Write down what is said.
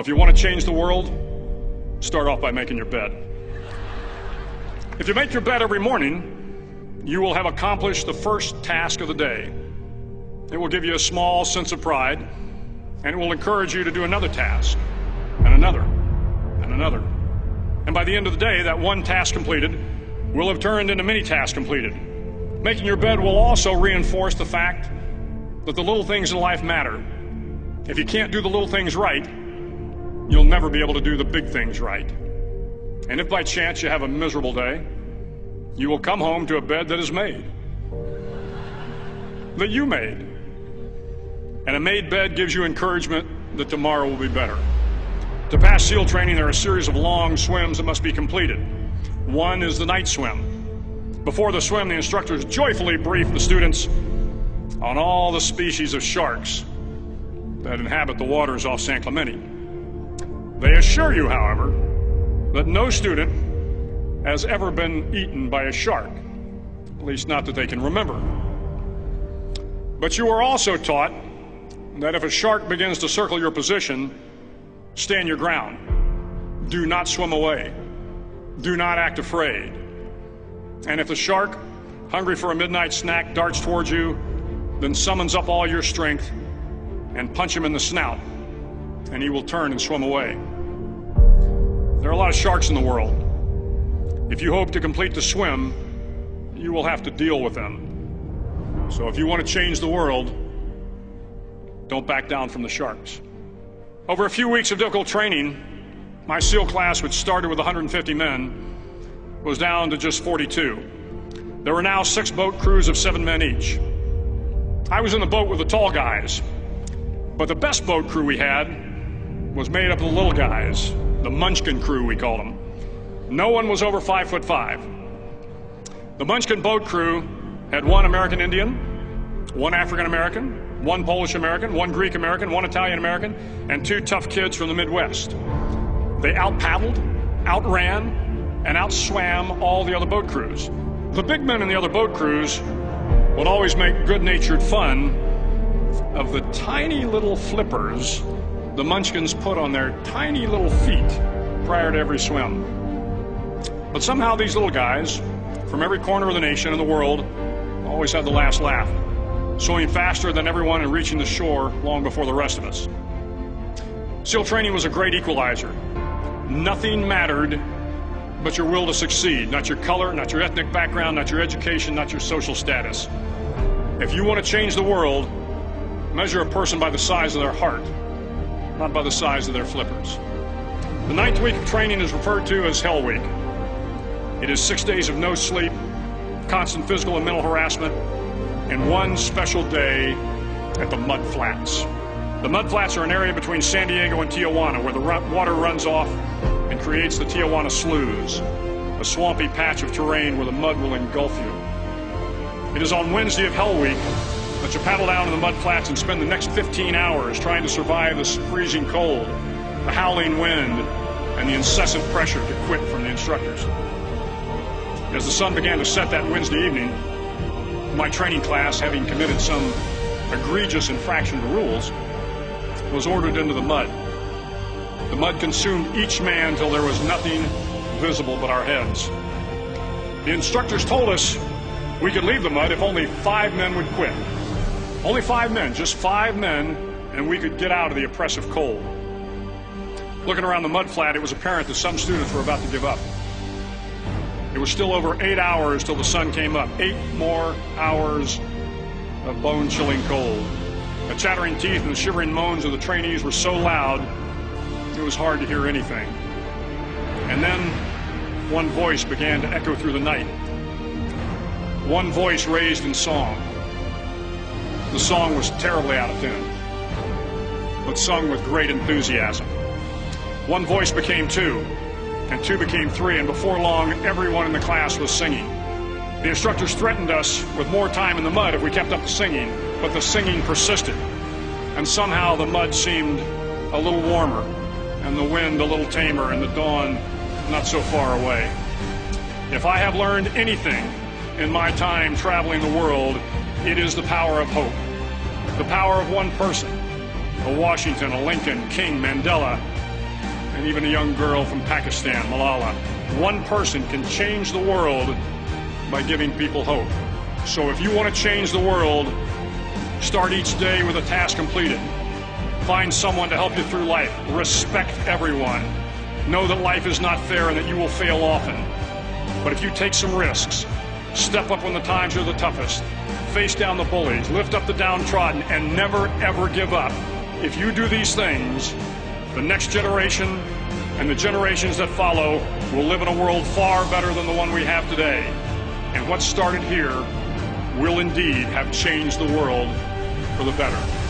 If you want to change the world, start off by making your bed. If you make your bed every morning, you will have accomplished the first task of the day. It will give you a small sense of pride, and it will encourage you to do another task, and another, and another. And by the end of the day, that one task completed will have turned into many tasks completed. Making your bed will also reinforce the fact that the little things in life matter. If you can't do the little things right, you'll never be able to do the big things right. And if by chance you have a miserable day, you will come home to a bed that is made, that you made. And a made bed gives you encouragement that tomorrow will be better. To pass SEAL training, there are a series of long swims that must be completed. One is the night swim. Before the swim, the instructors joyfully brief the students on all the species of sharks that inhabit the waters off San Clemente. They assure you, however, that no student has ever been eaten by a shark, at least not that they can remember. But you are also taught that if a shark begins to circle your position, stand your ground. Do not swim away. Do not act afraid. And if the shark, hungry for a midnight snack, darts towards you, then summons up all your strength and punch him in the snout, and he will turn and swim away. There are a lot of sharks in the world. If you hope to complete the swim, you will have to deal with them. So if you want to change the world, don't back down from the sharks. Over a few weeks of difficult training, my SEAL class, which started with 150 men, was down to just 42. There were now 6 boat crews of 7 men each. I was in the boat with the tall guys, but the best boat crew we had was made up of the little guys, the Munchkin crew, we called them. No one was over 5'5". The Munchkin boat crew had 1 American Indian, 1 African American, 1 Polish American, 1 Greek American, 1 Italian American, and 2 tough kids from the Midwest. They out-paddled, outran, and outswam all the other boat crews. The big men in the other boat crews would always make good-natured fun of the tiny little flippers the Munchkins put on their tiny little feet prior to every swim. But somehow these little guys from every corner of the nation and the world always had the last laugh, swimming faster than everyone and reaching the shore long before the rest of us. SEAL training was a great equalizer. Nothing mattered but your will to succeed, not your color, not your ethnic background, not your education, not your social status. If you want to change the world, measure a person by the size of their heart, not by the size of their flippers. The 9th week of training is referred to as Hell Week. It is 6 days of no sleep, constant physical and mental harassment, and 1 special day at the Mud Flats. The Mud Flats are an area between San Diego and Tijuana where the water runs off and creates the Tijuana Sloughs, a swampy patch of terrain where the mud will engulf you. It is on Wednesday of Hell Week that you paddle down to the Mud Flats and spend the next 15 hours trying to survive the freezing cold, the howling wind, and the incessant pressure to quit from the instructors. As the sun began to set that Wednesday evening, my training class, having committed some egregious infraction to rules, was ordered into the mud. The mud consumed each man till there was nothing visible but our heads. The instructors told us we could leave the mud if only 5 men would quit. Only 5 men, just 5 men, and we could get out of the oppressive cold. Looking around the mud flat, it was apparent that some students were about to give up. It was still over 8 hours till the sun came up. 8 more hours of bone-chilling cold. The chattering teeth and the shivering moans of the trainees were so loud, it was hard to hear anything. And then one voice began to echo through the night. One voice raised in song. The song was terribly out of tune, but sung with great enthusiasm. One voice became 2, and 2 became 3, and before long, everyone in the class was singing. The instructors threatened us with more time in the mud if we kept up the singing, but the singing persisted, and somehow the mud seemed a little warmer, and the wind a little tamer, and the dawn not so far away. If I have learned anything in my time traveling the world, it is the power of hope. The power of one person, a Washington, a Lincoln, King, Mandela, and even a young girl from Pakistan, Malala. One person can change the world by giving people hope. So if you want to change the world, start each day with a task completed. Find someone to help you through life. Respect everyone. Know that life is not fair and that you will fail often. But if you take some risks, step up when the times are the toughest, face down the bullies, lift up the downtrodden, and never ever give up. If you do these things, the next generation and the generations that follow will live in a world far better than the one we have today. And what started here will indeed have changed the world for the better.